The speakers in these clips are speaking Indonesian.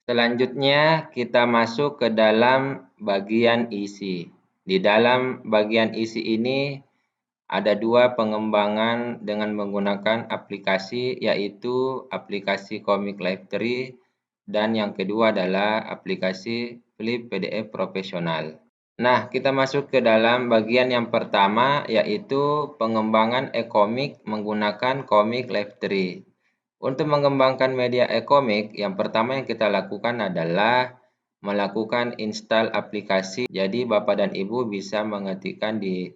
Selanjutnya kita masuk ke dalam bagian isi. Di dalam bagian isi ini ada dua pengembangan dengan menggunakan aplikasi, yaitu aplikasi Comic Library dan yang kedua adalah aplikasi Flip PDF Profesional. Nah, kita masuk ke dalam bagian yang pertama, yaitu pengembangan e-komik menggunakan Comic Library. Untuk mengembangkan media e-komik, yang pertama yang kita lakukan adalah melakukan install aplikasi. Jadi, Bapak dan Ibu bisa mengetikkan di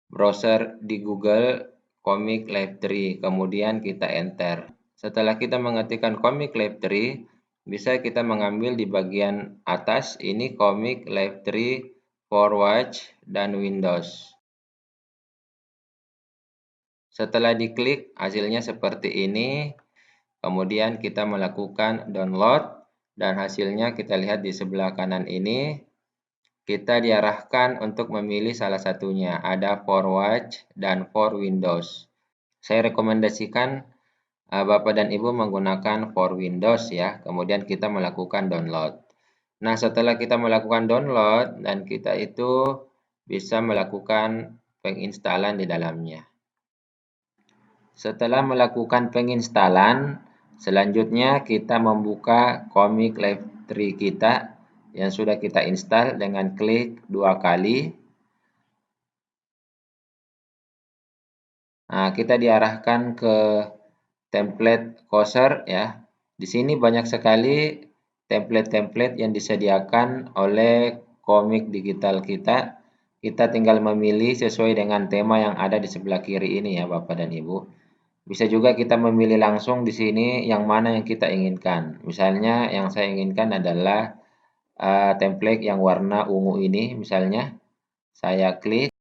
browser di Google Comic Library, kemudian kita enter. Setelah kita mengetikkan Comic Library, bisa kita mengambil di bagian atas ini Comic Library for Watch dan Windows. Setelah diklik, hasilnya seperti ini. Kemudian kita melakukan download dan hasilnya kita lihat di sebelah kanan ini. Kita diarahkan untuk memilih salah satunya, ada for Watch dan for Windows. Saya rekomendasikan Bapak dan Ibu menggunakan for Windows ya. Kemudian kita melakukan download. Nah, setelah kita melakukan download dan kita itu bisa melakukan penginstalan di dalamnya. Setelah melakukan penginstalan, selanjutnya kita membuka Comic Library kita yang sudah kita install dengan klik 2 kali. Nah, kita diarahkan ke template Corsair ya. Di sini banyak sekali template-template yang disediakan oleh komik digital kita. Kita tinggal memilih sesuai dengan tema yang ada di sebelah kiri ini ya, Bapak dan Ibu. Bisa juga kita memilih langsung di sini yang mana yang kita inginkan. Misalnya yang saya inginkan adalah template yang warna ungu ini misalnya. Saya klik.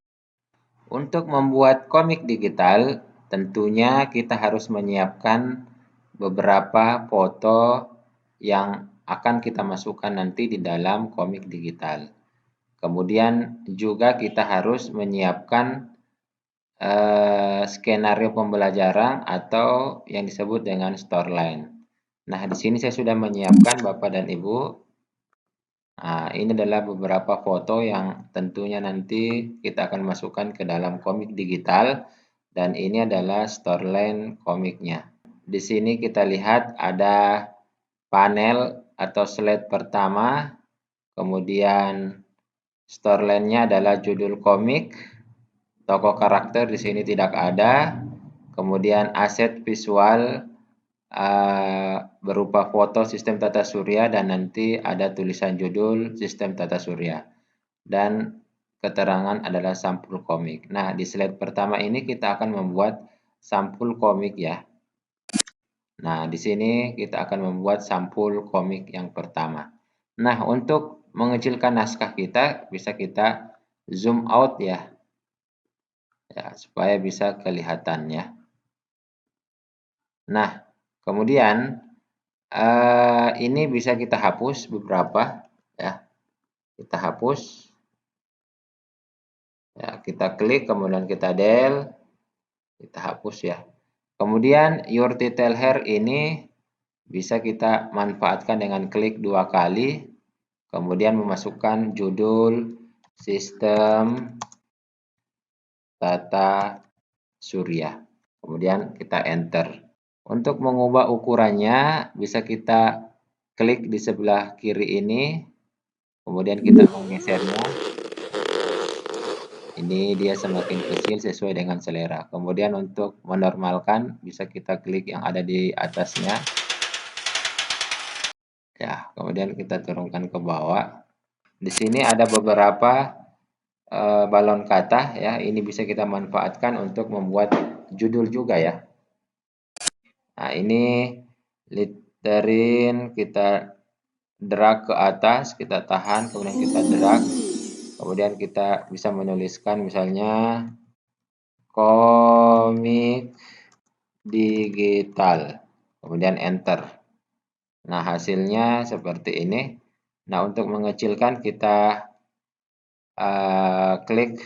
Untuk membuat komik digital, tentunya kita harus menyiapkan beberapa foto yang akan kita masukkan nanti di dalam komik digital. Kemudian juga kita harus menyiapkan skenario pembelajaran atau yang disebut dengan storyline. Nah, di sini saya sudah menyiapkan Bapak dan Ibu. Nah, ini adalah beberapa foto yang tentunya nanti kita akan masukkan ke dalam komik digital dan ini adalah storyline komiknya. Di sini kita lihat ada panel atau slide pertama, kemudian storyline-nya adalah judul komik. Tokoh karakter di sini tidak ada. Kemudian aset visual berupa foto sistem tata surya dan nanti ada tulisan judul sistem tata surya. Dan keterangan adalah sampul komik. Nah, di slide pertama ini kita akan membuat sampul komik ya. Nah, di sini kita akan membuat sampul komik yang pertama. Nah, untuk mengecilkan naskah kita bisa kita zoom out ya. Ya, supaya bisa kelihatannya. Nah, kemudian ini bisa kita hapus beberapa ya. Kita hapus. Ya, kita klik kemudian kita del. Kita hapus ya. Kemudian your title here ini bisa kita manfaatkan dengan klik 2 kali. Kemudian memasukkan judul sistem tata surya. Kemudian kita enter. Untuk mengubah ukurannya bisa kita klik di sebelah kiri ini. Kemudian kita menggesernya. Ini dia semakin kecil sesuai dengan selera. Kemudian untuk menormalkan bisa kita klik yang ada di atasnya. Ya, kemudian kita turunkan ke bawah. Di sini ada beberapa balon kata ya. Ini bisa kita manfaatkan untuk membuat judul juga ya. Nah, ini letterin kita drag ke atas, kita tahan, kemudian kita drag. Kemudian kita bisa menuliskan misalnya komik digital. Kemudian enter. Nah, hasilnya seperti ini. Nah, untuk mengecilkan kita klik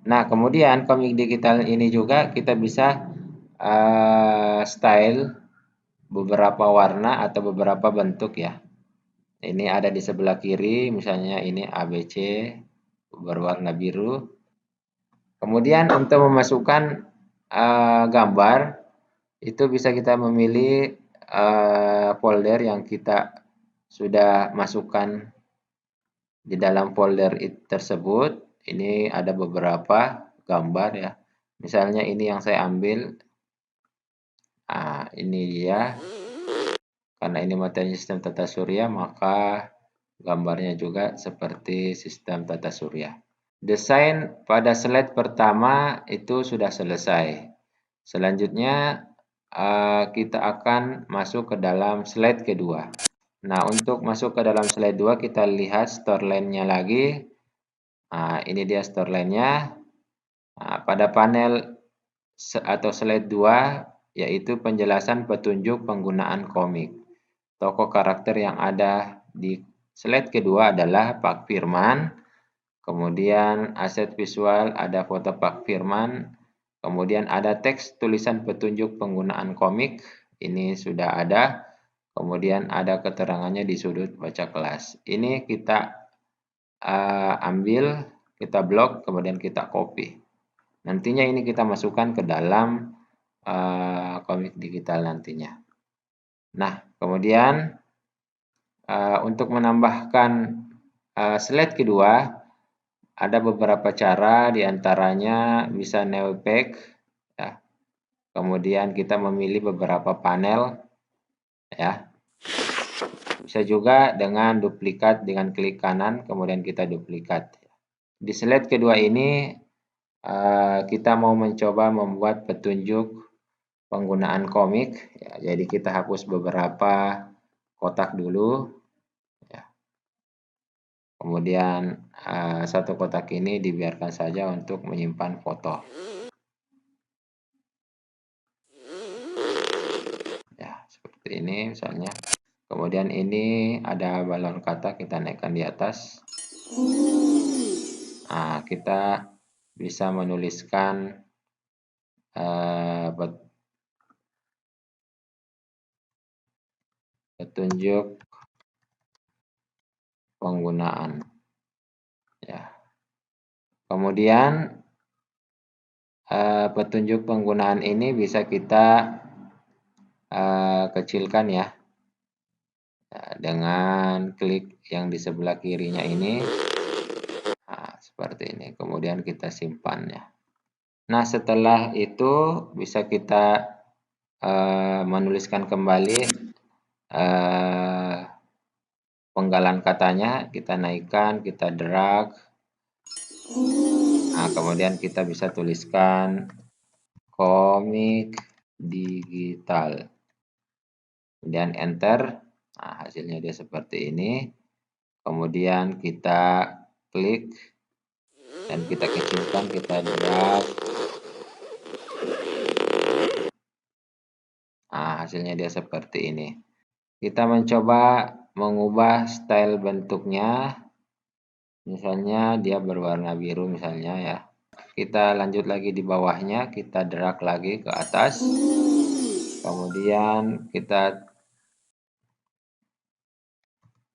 Nah, kemudian komik digital ini juga kita bisa style beberapa warna atau beberapa bentuk ya. Ini ada di sebelah kiri, misalnya ini ABC berwarna biru. Kemudian untuk memasukkan gambar, itu bisa kita memilih folder yang kita sudah masukkan di dalam folder tersebut. Ini ada beberapa gambar ya. Misalnya ini yang saya ambil. Ini dia. Karena ini materi sistem tata surya, maka gambarnya juga seperti sistem tata surya. Desain pada slide pertama itu sudah selesai. Selanjutnya kita akan masuk ke dalam slide kedua. Nah, untuk masuk ke dalam slide 2 kita lihat storyline-nya lagi. Ini dia storyline-nya. Pada panel atau slide 2 yaitu penjelasan petunjuk penggunaan komik. Tokoh karakter yang ada di slide kedua adalah Pak Firman. Kemudian aset visual ada foto Pak Firman. Kemudian ada teks tulisan petunjuk penggunaan komik. Ini sudah ada. Kemudian ada keterangannya di sudut baca kelas. Ini kita ambil, kita blok, kemudian kita copy. Nantinya ini kita masukkan ke dalam komik digital nantinya. Nah, kemudian untuk menambahkan slide kedua, ada beberapa cara, diantaranya bisa neopack, ya. Kemudian kita memilih beberapa panel, ya. Bisa juga dengan duplikat, dengan klik kanan, kemudian kita duplikat. Di slide kedua ini, kita mau mencoba membuat petunjuk penggunaan komik, ya. Jadi kita hapus beberapa kotak dulu. Kemudian satu kotak ini dibiarkan saja untuk menyimpan foto. Ya, seperti ini misalnya. Kemudian ini ada balon kata, kita naikkan di atas. Kita bisa menuliskan petunjuk penggunaan. Ya. Kemudian petunjuk penggunaan ini bisa kita kecilkan ya, dengan klik yang di sebelah kirinya ini. Seperti ini. Kemudian kita simpan ya. Nah, setelah itu bisa kita menuliskan kembali penggalan katanya, kita naikkan, kita drag. Kemudian kita bisa tuliskan komik digital. Kemudian enter. Hasilnya dia seperti ini. Kemudian kita klik dan kita kecilkan, kita drag. Hasilnya dia seperti ini. Kita mencoba mengubah style bentuknya. Misalnya dia berwarna biru misalnya ya. Kita lanjut lagi di bawahnya, kita drag lagi ke atas. Kemudian kita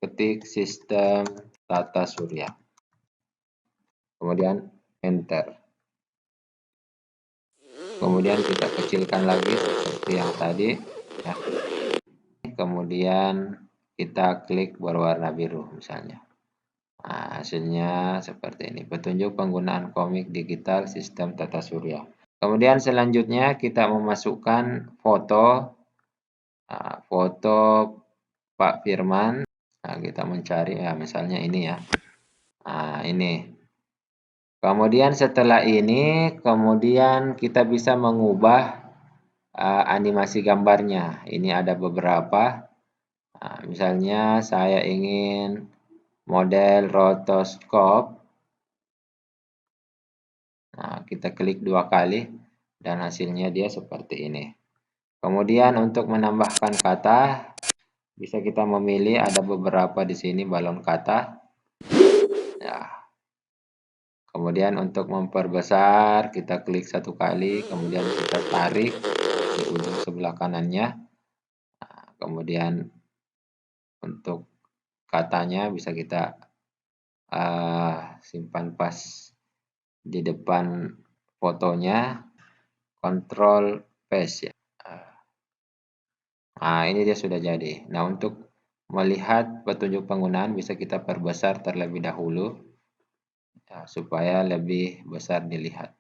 ketik sistem tata surya. Kemudian enter. Kemudian kita kecilkan lagi seperti yang tadi ya. Kemudian kita klik berwarna biru misalnya. Hasilnya seperti ini. Petunjuk penggunaan komik digital sistem tata surya. Kemudian selanjutnya kita memasukkan foto foto Pak Firman. Kita mencari ya, misalnya ini ya. Ini. Kemudian setelah ini, kemudian kita bisa mengubah animasi gambarnya. Ini ada beberapa. Misalnya saya ingin model rotoskop. Kita klik 2 kali dan hasilnya dia seperti ini. Kemudian untuk menambahkan kata, bisa kita memilih, ada beberapa di sini balon kata. Ya. Kemudian untuk memperbesar kita klik satu kali, kemudian kita tarik di ujung sebelah kanannya. Nah, kemudian untuk katanya bisa kita simpan pas di depan fotonya, Ctrl paste ya. Nah, ini dia sudah jadi. Nah, untuk melihat petunjuk penggunaan bisa kita perbesar terlebih dahulu ya, supaya lebih besar dilihat.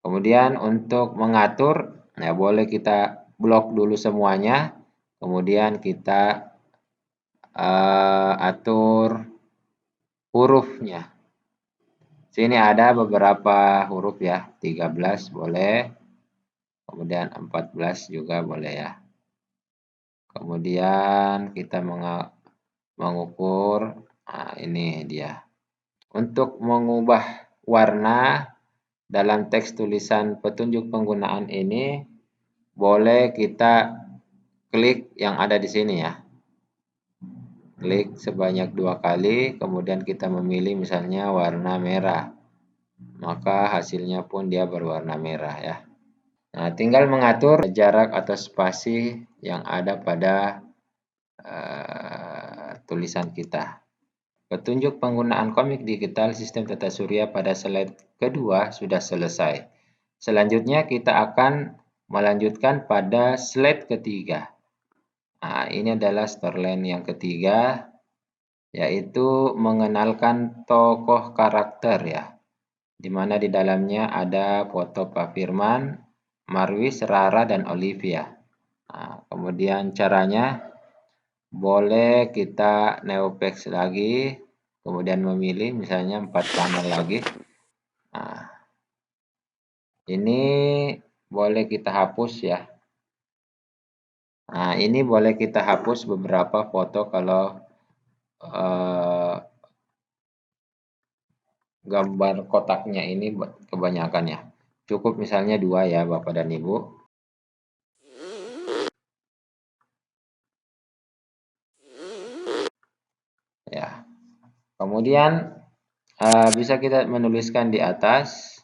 Kemudian untuk mengatur, ya boleh kita blok dulu semuanya, kemudian kita atur hurufnya. Sini ada beberapa huruf ya, 13 boleh, kemudian 14 juga boleh ya. Kemudian kita mengukur, nah ini dia. Untuk mengubah warna dalam teks tulisan petunjuk penggunaan ini, boleh kita klik yang ada di sini ya. Klik sebanyak 2 kali, kemudian kita memilih misalnya warna merah. Maka hasilnya pun dia berwarna merah ya. Nah, tinggal mengatur jarak atau spasi yang ada pada tulisan kita. Petunjuk penggunaan komik digital sistem tata surya pada slide kedua sudah selesai. Selanjutnya kita akan melanjutkan pada slide ketiga. Nah, ini adalah storyline yang ketiga, yaitu mengenalkan tokoh karakter ya, di mana di dalamnya ada foto Pak Firman, Marwis, Rara, dan Olivia. Nah, kemudian caranya boleh kita neopex lagi, kemudian memilih misalnya 4 panel lagi. Nah, ini boleh kita hapus ya. Nah, ini boleh kita hapus beberapa foto kalau gambar kotaknya ini kebanyakan ya. Cukup misalnya 2 ya Bapak dan Ibu. Ya. Kemudian bisa kita menuliskan di atas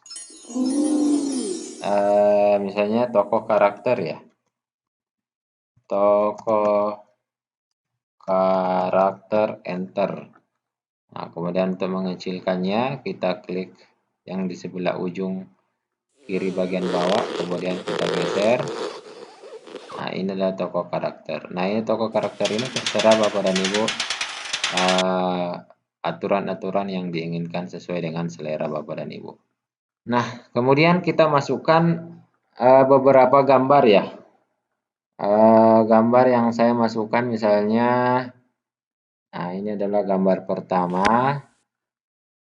misalnya tokoh karakter ya. Tokoh karakter, enter. Nah, kemudian untuk mengecilkannya kita klik yang di sebelah ujung kiri bagian bawah, kemudian kita geser. Nah, ini adalah tokoh karakter. Nah, ini tokoh karakter ini terserah Bapak dan Ibu aturan-aturan yang diinginkan sesuai dengan selera Bapak dan Ibu. Nah, kemudian kita masukkan beberapa gambar ya. Gambar yang saya masukkan misalnya, nah ini adalah gambar pertama,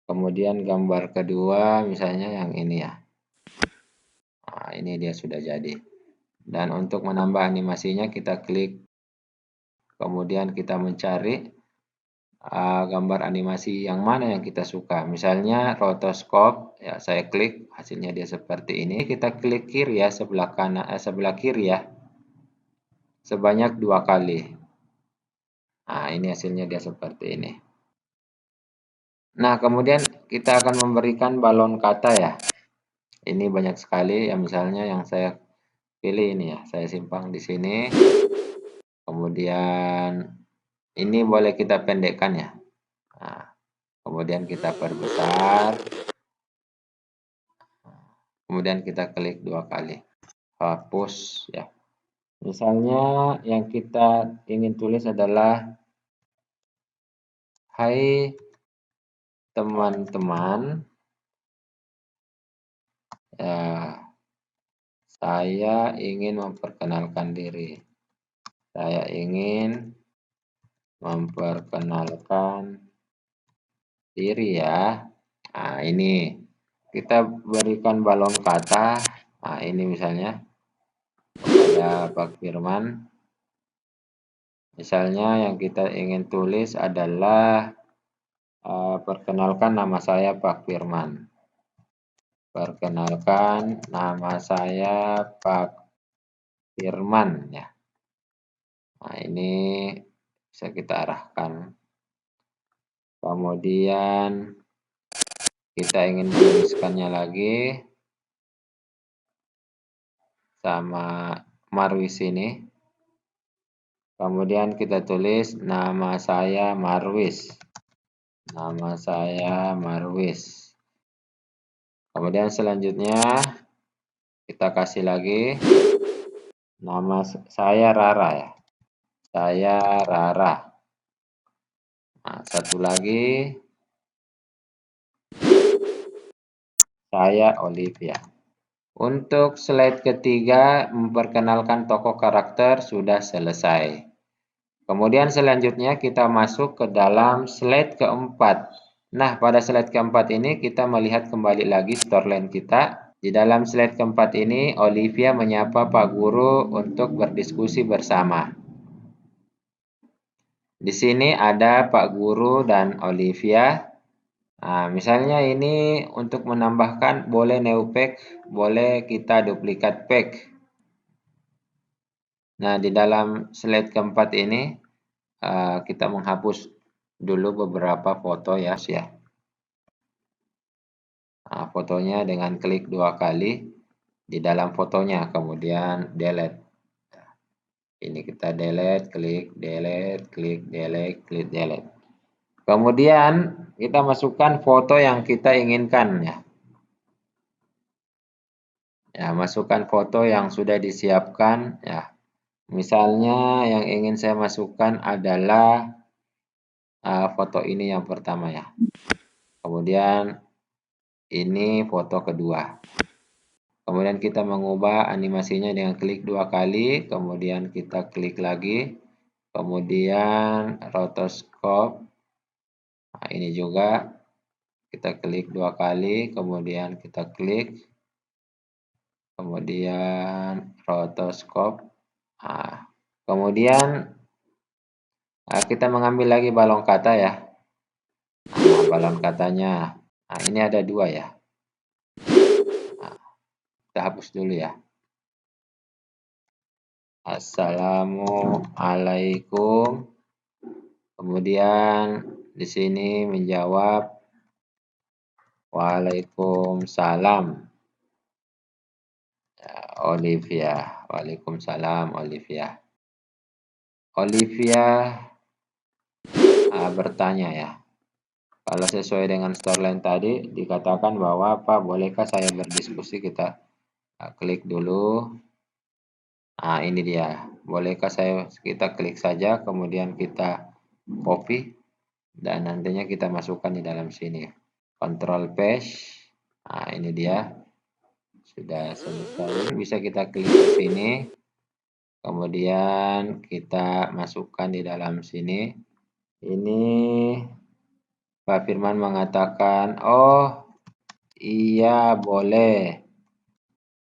kemudian gambar kedua misalnya yang ini ya. Nah, ini dia sudah jadi. Dan untuk menambah animasinya kita klik, kemudian kita mencari gambar animasi yang mana yang kita suka. Misalnya rotoscope, ya saya klik, hasilnya dia seperti ini. Kita klik kiri ya, sebelah kanan, sebelah kiri ya, sebanyak 2 kali. Nah, ini hasilnya dia seperti ini. Nah, kemudian kita akan memberikan balon kata ya. Ini banyak sekali ya, misalnya yang saya pilih ini ya, saya simpan di sini. Kemudian ini boleh kita pendekkan ya. Nah, kemudian kita perbesar. Kemudian kita klik 2 kali. Hapus ya. Misalnya yang kita ingin tulis adalah hai teman-teman, ya, saya ingin memperkenalkan diri. Saya ingin memperkenalkan diri ya. Nah, ini kita berikan balon kata. Nah, ini misalnya kepada Pak Firman. Misalnya yang kita ingin tulis adalah perkenalkan nama saya Pak Firman. Perkenalkan nama saya Pak Firman ya. Nah, ini bisa kita arahkan. Kemudian kita ingin menuliskannya lagi sama Marwis ini. Kemudian kita tulis nama saya Marwis. Nama saya Marwis. Kemudian selanjutnya kita kasih lagi nama saya Rara ya. Saya Rara. Nah, satu lagi saya Olivia. Untuk slide ketiga memperkenalkan tokoh karakter sudah selesai. Kemudian selanjutnya kita masuk ke dalam slide keempat. Nah, pada slide keempat ini kita melihat kembali lagi storyline kita. Di dalam slide keempat ini, Olivia menyapa Pak Guru untuk berdiskusi bersama. Di sini ada Pak Guru dan Olivia. Nah, misalnya ini untuk menambahkan boleh new pack, boleh kita duplikat pack. Nah, di dalam slide keempat ini kita menghapus dulu beberapa foto ya. Nah, fotonya dengan klik 2 kali di dalam fotonya, kemudian delete. Ini kita delete, klik delete, klik delete, klik delete. Kemudian kita masukkan foto yang kita inginkan ya. Ya, masukkan foto yang sudah disiapkan ya. Misalnya yang ingin saya masukkan adalah foto ini yang pertama ya. Kemudian ini foto kedua. Kemudian kita mengubah animasinya dengan klik 2 kali, kemudian kita klik lagi, kemudian rotoscope. Nah, ini juga kita klik 2 kali, kemudian kita klik, kemudian rotoscope. Nah, kemudian kita mengambil lagi balon kata ya. Nah, balon katanya, nah ini ada 2 ya. Nah, kita hapus dulu ya. Assalamualaikum. Kemudian di sini menjawab Waalaikumsalam. Ya, Olivia. Waalaikumsalam Olivia. Olivia bertanya ya. Kalau sesuai dengan storyline tadi dikatakan bahwa apa, bolehkah saya berdiskusi, kita klik dulu. Nah, ini dia. Bolehkah kita klik saja, kemudian kita copy dan nantinya kita masukkan di dalam sini. Control paste. Nah, ini dia. Sudah selesai. Bisa kita klik di sini. Kemudian kita masukkan di dalam sini. Ini Pak Firman mengatakan, "Oh, iya boleh."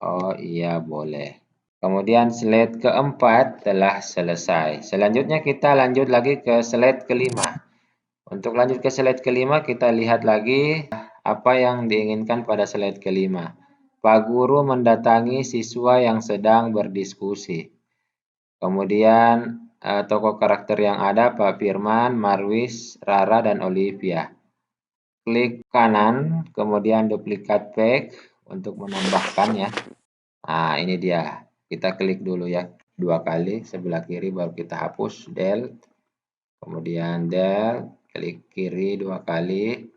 Oh, iya boleh. Kemudian slide keempat telah selesai. Selanjutnya kita lanjut lagi ke slide kelima. Untuk lanjut ke slide kelima, kita lihat lagi apa yang diinginkan pada slide kelima. Pak Guru mendatangi siswa yang sedang berdiskusi. Kemudian tokoh karakter yang ada Pak Firman, Marwis, Rara, dan Olivia. Klik kanan, kemudian duplikat pack untuk menambahkan ya. Nah, ini dia. Kita klik dulu ya 2 kali sebelah kiri, baru kita hapus del. Kemudian del, klik kiri 2 kali.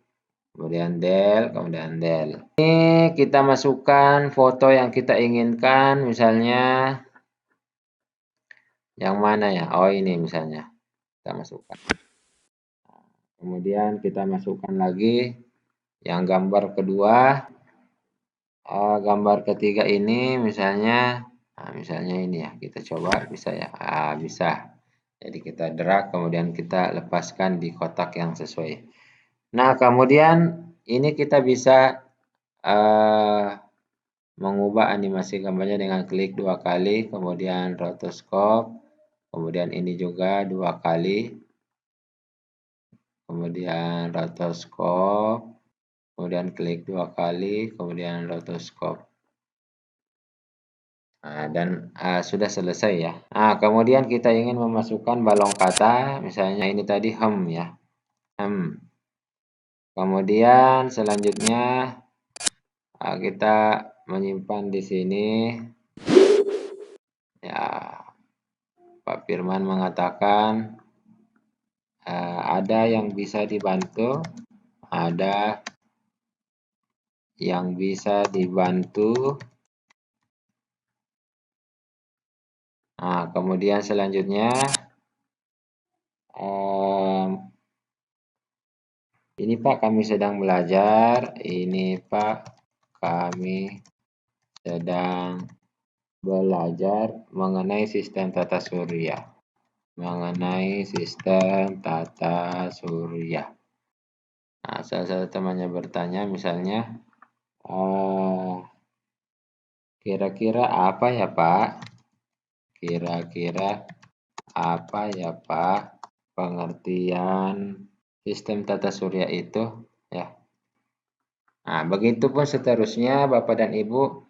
Kemudian del, kemudian del. Ini kita masukkan foto yang kita inginkan, misalnya yang mana ya? Oh, ini misalnya. Kita masukkan. Kemudian kita masukkan lagi yang gambar kedua. Gambar ketiga ini misalnya, misalnya ini ya. Kita coba bisa ya. Bisa. Jadi kita drag, kemudian kita lepaskan di kotak yang sesuai. Nah, kemudian ini kita bisa mengubah animasi gambarnya dengan klik 2 kali, kemudian rotoscope, kemudian ini juga 2 kali, kemudian rotoscope, kemudian klik 2 kali, kemudian rotoscope. Dan sudah selesai ya. Kemudian kita ingin memasukkan balon kata, misalnya ini tadi hem ya. Hem. Kemudian selanjutnya kita menyimpan di sini. Ya, Pak Firman mengatakan ada yang bisa dibantu, ada yang bisa dibantu. Nah, kemudian selanjutnya ini Pak kami sedang belajar. Ini Pak kami sedang belajar mengenai sistem tata surya. Mengenai sistem tata surya. Nah, salah satu temannya bertanya misalnya, kira-kira apa ya Pak? Kira-kira apa ya Pak pengertian sistem tata surya itu? Ya. Nah, begitupun seterusnya Bapak dan Ibu,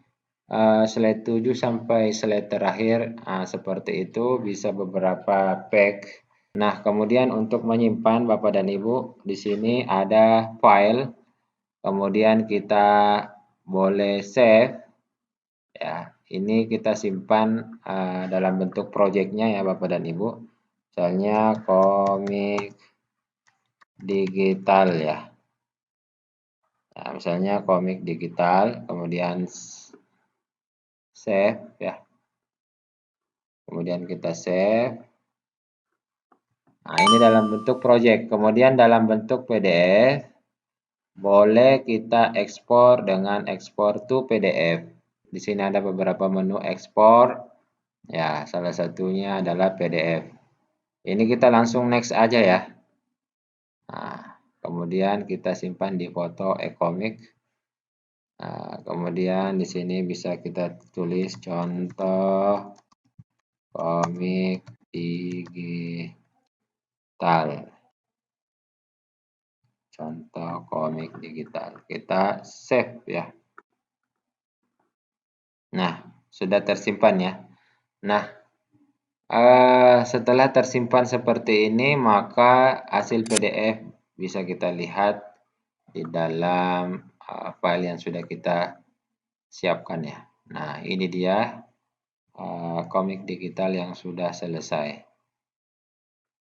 slide 7 sampai slide terakhir seperti itu, bisa beberapa pack. Nah, kemudian untuk menyimpan Bapak dan Ibu, di sini ada file, kemudian kita boleh save. Ya, ini kita simpan dalam bentuk projectnya ya Bapak dan Ibu. Misalnya komik digital ya. Nah, misalnya komik digital, kemudian save ya. Kemudian kita save. Nah, ini dalam bentuk project. Kemudian dalam bentuk PDF, boleh kita ekspor dengan ekspor to PDF. Di sini ada beberapa menu ekspor. Ya, salah satunya adalah PDF. Ini kita langsung next aja ya. Nah, kemudian kita simpan di foto e-komik. Nah, kemudian di sini bisa kita tulis contoh komik digital. Contoh komik digital. Kita save ya. Nah, sudah tersimpan ya. Nah, setelah tersimpan seperti ini, maka hasil PDF bisa kita lihat di dalam file yang sudah kita siapkan ya. Nah, ini dia komik digital yang sudah selesai.